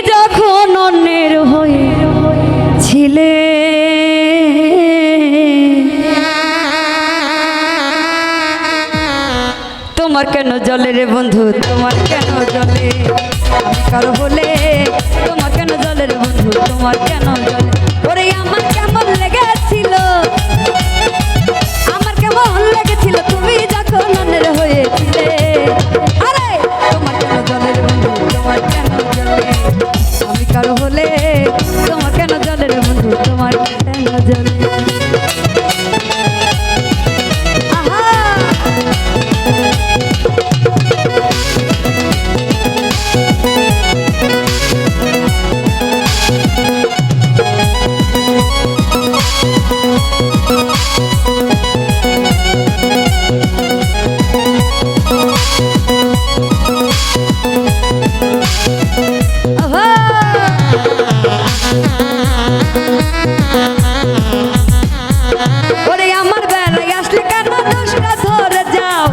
যখন অন্যের হয়েছিলে তোমার কেন জলে রে বন্ধু তোমার কেন জলে আমি কারো বলে তোমার কেন জলে রে বন্ধু তোমার কেন জলে ওরে আমার কেমন লেগেছিল তুমি যখন অন্যের হয়েছিলে আরে তোমার কেন জলে রে বন্ধু তোমার কেন জলে আমি কারো বলে তোমার কেন জলে রে বন্ধু তোমার কেন জলে ওরে আমার বেলায় আসলে কেন দোষটা ধরে যাও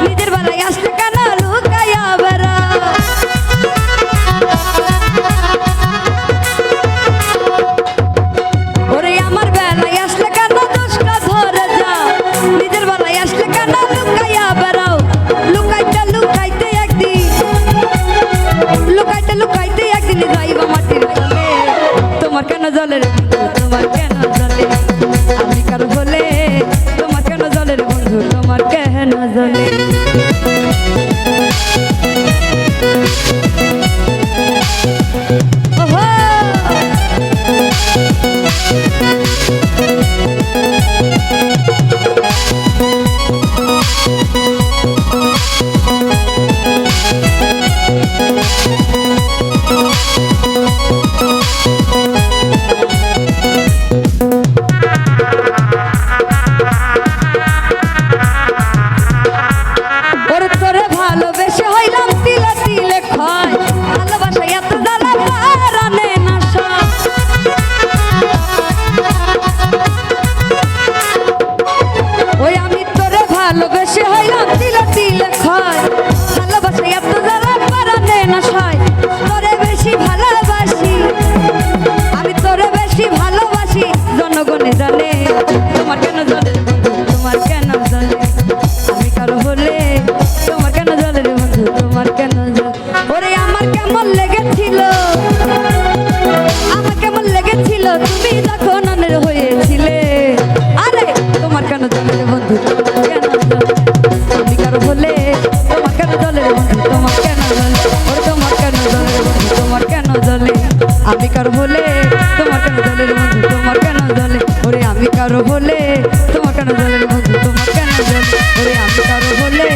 নিজের বেলায় আসলে কেন লুকাইয়া বেড়াও ওরে আমার বেলায় আসলে কেন দোষটা ধরে যাও নিজের বেলায় আসলে কেন লুকাইয়া বেড়াও লুকাইতে লুকাইতে একদিন যাইবা মাটির তলে তোমার কেন জলে রে বন্ধু তোমার কেন জলে আমি কারো বলে তোমার কেন জলে রে বন্ধু তোমার কেন জলে ভালোবেসে হইলাম তিলে তিলে ক্ষয় ভালোবাসা এত জ্বালা পারানে না ওই আমি তোরে ভালোবেসে হইলাম তিলে তিলে ক্ষয় ভালোবাসা এত জ্বালা পারানে না সয় তোরে বেশি ভালোবাসি আমি তোরে বেশি ভালোবাসি জনগণে জানে তোমার কেন জানে তোমার কেন জানে আমি কারো হলে তোমার কেন জলে রে বন্ধু তোমার কেন জলে ওরে আমার কেমন লেগেছিল তুমি যখন অন্যের হয়েছিলে আরে তোমার কেন জলে রে বন্ধু কেন জলে আমি কারো বলে তোমার কেন জলে রে বন্ধু তোমার কেন জলে ওরে তোমার কেন জলে রে বন্ধু তোমার কেন জলে আমি কারো বলে তোমার কেন জলে রে বন্ধু তোমার কেন জলে ওরে আমি কারো বলে তোমার কেন জলে রে বন্ধু তোমার কেন জলে ওরে আমি কারো বলে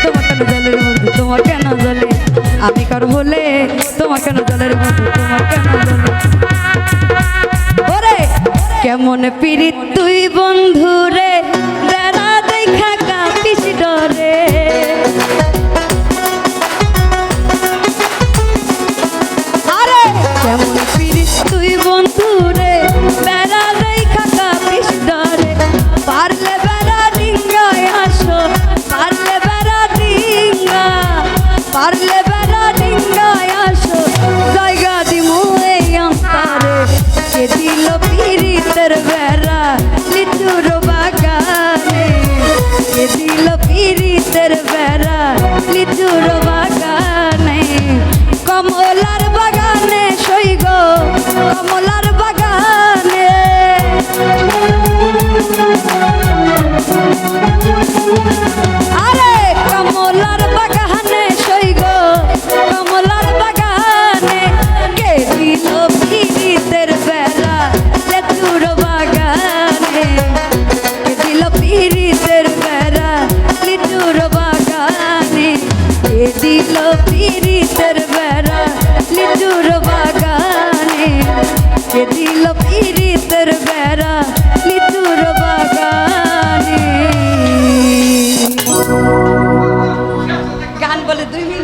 তোমার কেন জলে রে বন্ধু তোমার কেন জলে আমি কারো বলে তোমার কেন জলে রে বন্ধু তোমার কেন জলে ওরে কেমন পিরিত তুই বন্ধু রে বেড়া দেখা